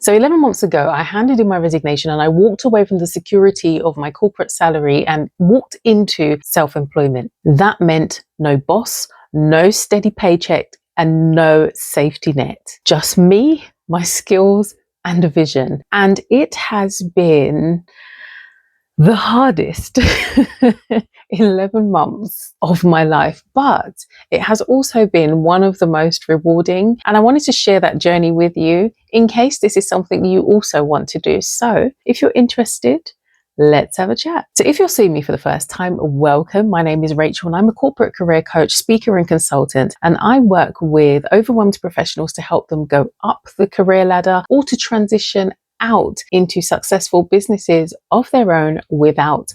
So 11 months ago, I handed in my resignation and I walked away from the security of my corporate salary and walked into self-employment. That meant no boss, no steady paycheck, and no safety net. Just me, my skills, and a vision. And it has been the hardest 11 months of my life, but it has also been one of the most rewarding. And I wanted to share that journey with you in case this is something you also want to do. So if you're interested, let's have a chat. So if you're seeing me for the first time, welcome. My name is Rachel and I'm a corporate career coach, speaker and consultant. And I work with overwhelmed professionals to help them go up the career ladder or to transition out into successful businesses of their own without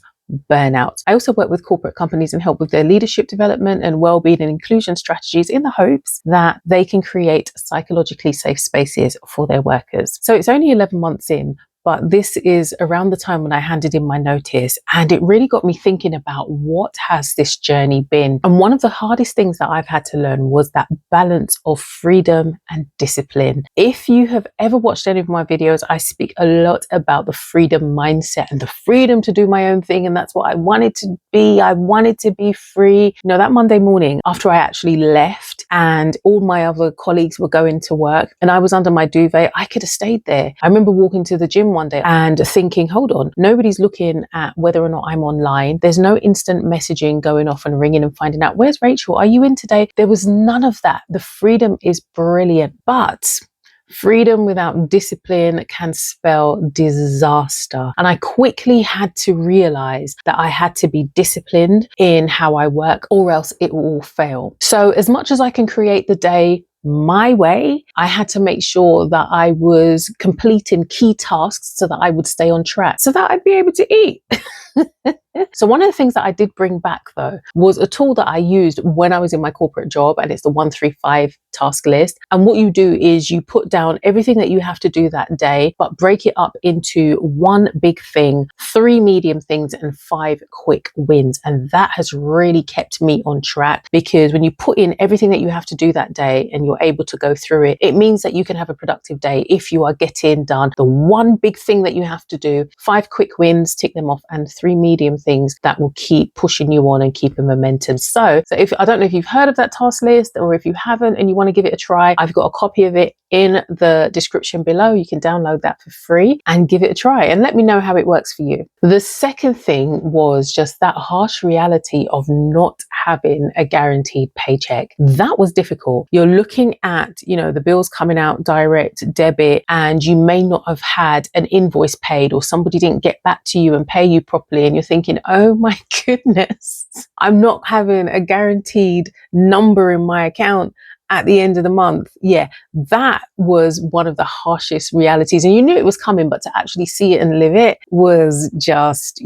burnout. I also work with corporate companies and help with their leadership development and well-being and inclusion strategies in the hopes that they can create psychologically safe spaces for their workers. So it's only 11 months in, but this is around the time when I handed in my notice, and it really got me thinking about what has this journey been. And one of the hardest things that I've had to learn was that balance of freedom and discipline. If you have ever watched any of my videos, I speak a lot about the freedom mindset and the freedom to do my own thing. And that's what I wanted to be. I wanted to be free. You know, that Monday morning after I actually left and all my other colleagues were going to work and I was under my duvet, I could have stayed there. I remember walking to the gym one day and thinking, hold on, nobody's looking at whether or not I'm online. There's no instant messaging going off and ringing and finding out, where's Rachel? Are you in today? There was none of that. The freedom is brilliant, but freedom without discipline can spell disaster. And I quickly had to realize that I had to be disciplined in how I work or else it will fail. So as much as I can create the day my way, I had to make sure that I was completing key tasks so that I would stay on track, so that I'd be able to eat. So one of the things that I did bring back though was a tool that I used when I was in my corporate job, and it's the 135 task list. And what you do is you put down everything that you have to do that day, but break it up into one big thing, 3 medium things, and 5 quick wins. And that has really kept me on track, because when you put in everything that you have to do that day and you're able to go through it, it means that you can have a productive day if you are getting done the one big thing that you have to do, 5 quick wins, tick them off, and 3 medium things that will keep pushing you on and keep a momentum. So if I don't know if you've heard of that task list, or if you haven't and you want to give it a try, I've got a copy of it in the description below. You can download that for free and give it a try and let me know how it works for you. The second thing was just that harsh reality of not having a guaranteed paycheck. That was difficult. You're looking at, the bills coming out direct debit, and you may not have had an invoice paid, or somebody didn't get back to you and pay you properly. And you're thinking, oh my goodness, I'm not having a guaranteed number in my account at the end of the month. Yeah, that was one of the harshest realities. And you knew it was coming, but to actually see it and live it was just,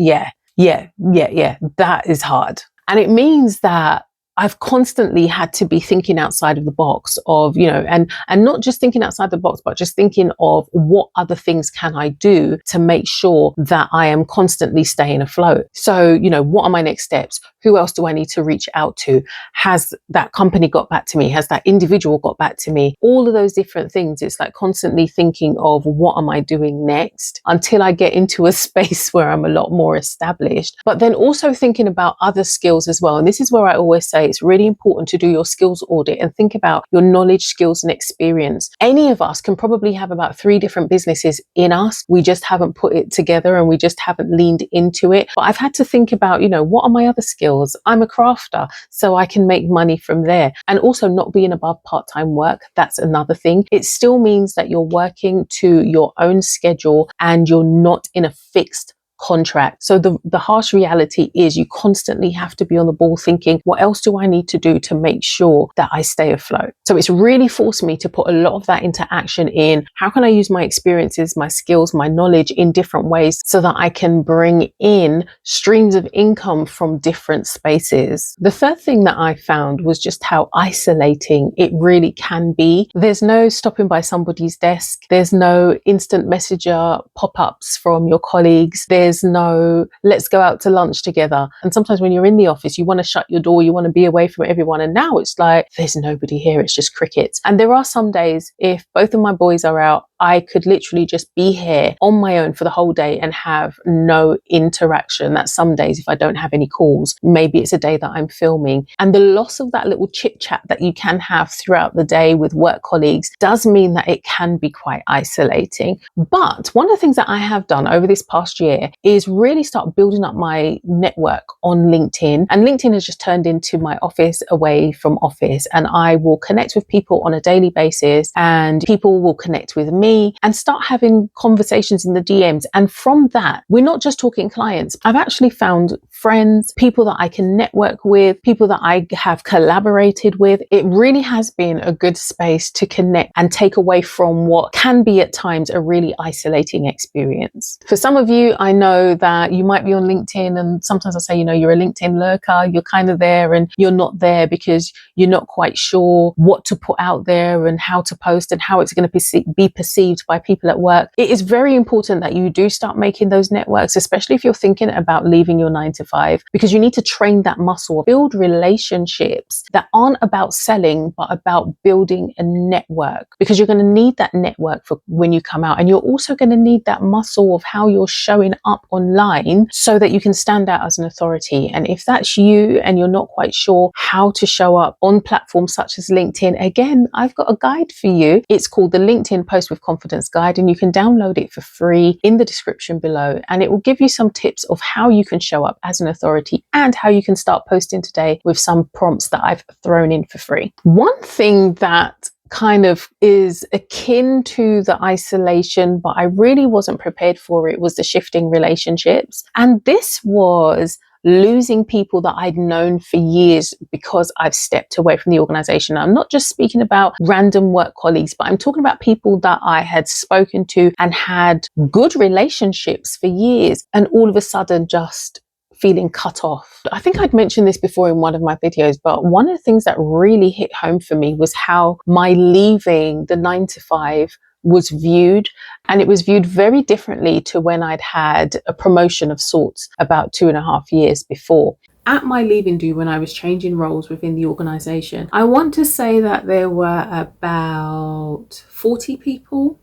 that is hard. And it means that I've constantly had to be thinking outside of the box of, and not just thinking outside the box, but just thinking of what other things can I do to make sure that I am constantly staying afloat. So, what are my next steps? Who else do I need to reach out to? Has that company got back to me? Has that individual got back to me? All of those different things. It's like constantly thinking of what am I doing next until I get into a space where I'm a lot more established. But then also thinking about other skills as well. And this is where I always say it's really important to do your skills audit and think about your knowledge, skills, and experience. Any of us can probably have about 3 different businesses in us. We just haven't put it together and we just haven't leaned into it. But I've had to think about, what are my other skills? I'm a crafter, so I can make money from there. And also not being above part-time work. That's another thing. It still means that you're working to your own schedule and you're not in a fixed contract. So the harsh reality is you constantly have to be on the ball thinking, what else do I need to do to make sure that I stay afloat? So it's really forced me to put a lot of that into action in how can I use my experiences, my skills, my knowledge in different ways so that I can bring in streams of income from different spaces. The third thing that I found was just how isolating it really can be. There's no stopping by somebody's desk. There's no instant messenger pop-ups from your colleagues. There's no, let's go out to lunch together. And sometimes when you're in the office, you want to shut your door, you want to be away from everyone. And now it's like, there's nobody here. It's just crickets. And there are some days, if both of my boys are out, I could literally just be here on my own for the whole day and have no interaction. That's some days if I don't have any calls. Maybe it's a day that I'm filming. And the loss of that little chit chat that you can have throughout the day with work colleagues does mean that it can be quite isolating. But one of the things that I have done over this past year is really start building up my network on LinkedIn. And LinkedIn has just turned into my office away from office. And I will connect with people on a daily basis, and people will connect with me and start having conversations in the DMs. And from that, we're not just talking clients. I've actually found friends, people that I can network with, people that I have collaborated with. It really has been a good space to connect and take away from what can be at times a really isolating experience. For some of you, I know that you might be on LinkedIn, and sometimes I say, you're a LinkedIn lurker. You're kind of there and you're not there because you're not quite sure what to put out there and how to post and how it's going to be perceived by people at work. It is very important that you do start making those networks, especially if you're thinking about leaving your 9 to 5, because you need to train that muscle, build relationships that aren't about selling, but about building a network, because you're going to need that network for when you come out. And you're also going to need that muscle of how you're showing up online so that you can stand out as an authority. And if that's you and you're not quite sure how to show up on platforms such as LinkedIn, again, I've got a guide for you. It's called the LinkedIn Post with Confidence Guide, and you can download it for free in the description below. And it will give you some tips of how you can show up as an authority and how you can start posting today with some prompts that I've thrown in for free. One thing that kind of is akin to the isolation, but I really wasn't prepared for it, was the shifting relationships. And this was losing people that I'd known for years because I've stepped away from the organization. I'm not just speaking about random work colleagues, but I'm talking about people that I had spoken to and had good relationships for years, and all of a sudden just feeling cut off. I think I'd mentioned this before in one of my videos, but one of the things that really hit home for me was how my leaving the 9 to 5 was viewed. And it was viewed very differently to when I'd had a promotion of sorts about 2.5 years before. At my leaving do, when I was changing roles within the organization, I want to say that there were about 40 people.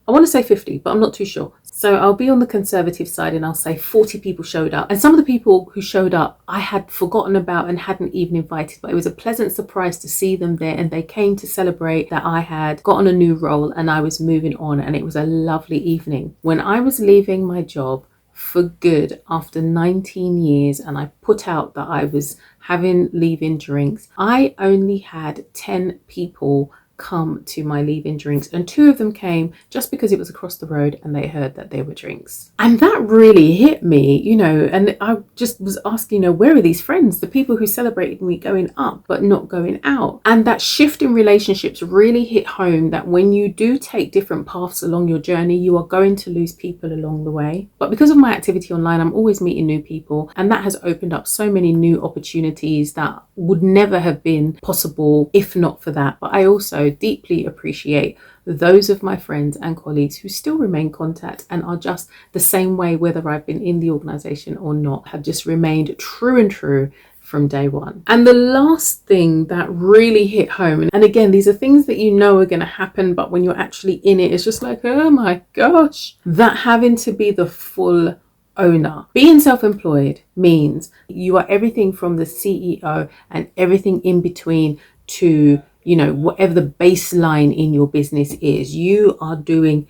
I want to say 50, but I'm not too sure. So I'll be on the conservative side and I'll say 40 people showed up. And some of the people who showed up, I had forgotten about and hadn't even invited, but it was a pleasant surprise to see them there. And they came to celebrate that I had gotten a new role and I was moving on. And it was a lovely evening. When I was leaving my job for good after 19 years and I put out that I was having leave-in drinks, I only had 10 people come to my leave-in drinks, and 2 of them came just because it was across the road and they heard that there were drinks. And that really hit me, and I just was asking, where are these friends, the people who celebrated me going up but not going out? And that shift in relationships really hit home, that when you do take different paths along your journey, you are going to lose people along the way. But because of my activity online, I'm always meeting new people, and that has opened up so many new opportunities that would never have been possible if not for that. But I also deeply appreciate those of my friends and colleagues who still remain contact and are just the same way, whether I've been in the organization or not, have just remained true and true from day one. And the last thing that really hit home, and again, these are things that are going to happen, but when you're actually in it, it's just like, oh my gosh, that having to be the full owner. Being self-employed means you are everything from the CEO and everything in between to whatever the baseline in your business is. You are doing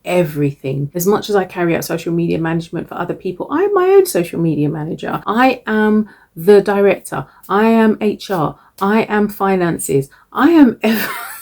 everything. As much as I carry out social media management for other people, I am my own social media manager. I am the director. I am HR. I am finances. I'm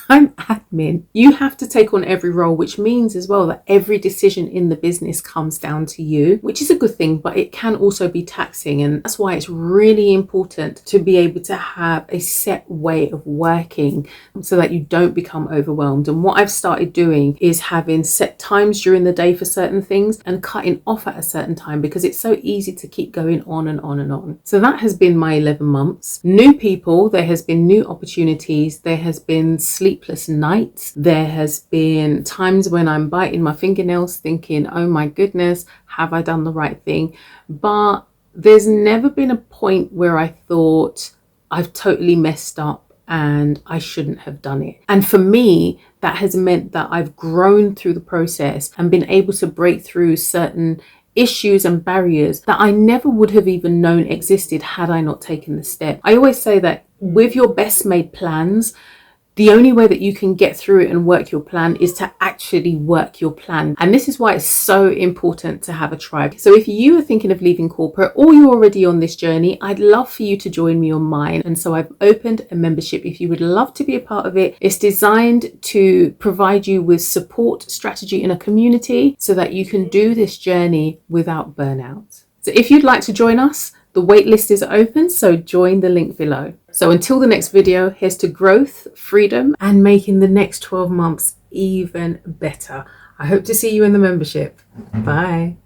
admin. You have to take on every role, which means as well that every decision in the business comes down to you, which is a good thing, but it can also be taxing. And that's why it's really important to be able to have a set way of working so that you don't become overwhelmed. And what I've started doing is having set times during the day for certain things and cutting off at a certain time, because it's so easy to keep going on and on and on. So that has been my 11 months. New people, there has been new opportunities, there has been sleepless nights, there has been times when I'm biting my fingernails thinking, oh my goodness, have I done the right thing? But there's never been a point where I thought I've totally messed up and I shouldn't have done it. And for me, that has meant that I've grown through the process and been able to break through certain issues and barriers that I never would have even known existed had I not taken the step. I always say that with your best made plans, the only way that you can get through it and work your plan is to actually work your plan. And this is why it's so important to have a tribe. So if you are thinking of leaving corporate or you're already on this journey, I'd love for you to join me on mine. And so I've opened a membership if you would love to be a part of it. It's designed to provide you with support, strategy, and a community so that you can do this journey without burnout. So if you'd like to join us, the waitlist is open, so join the link below. So until the next video, here's to growth, freedom, and making the next 12 months even better. I hope to see you in the membership. Bye.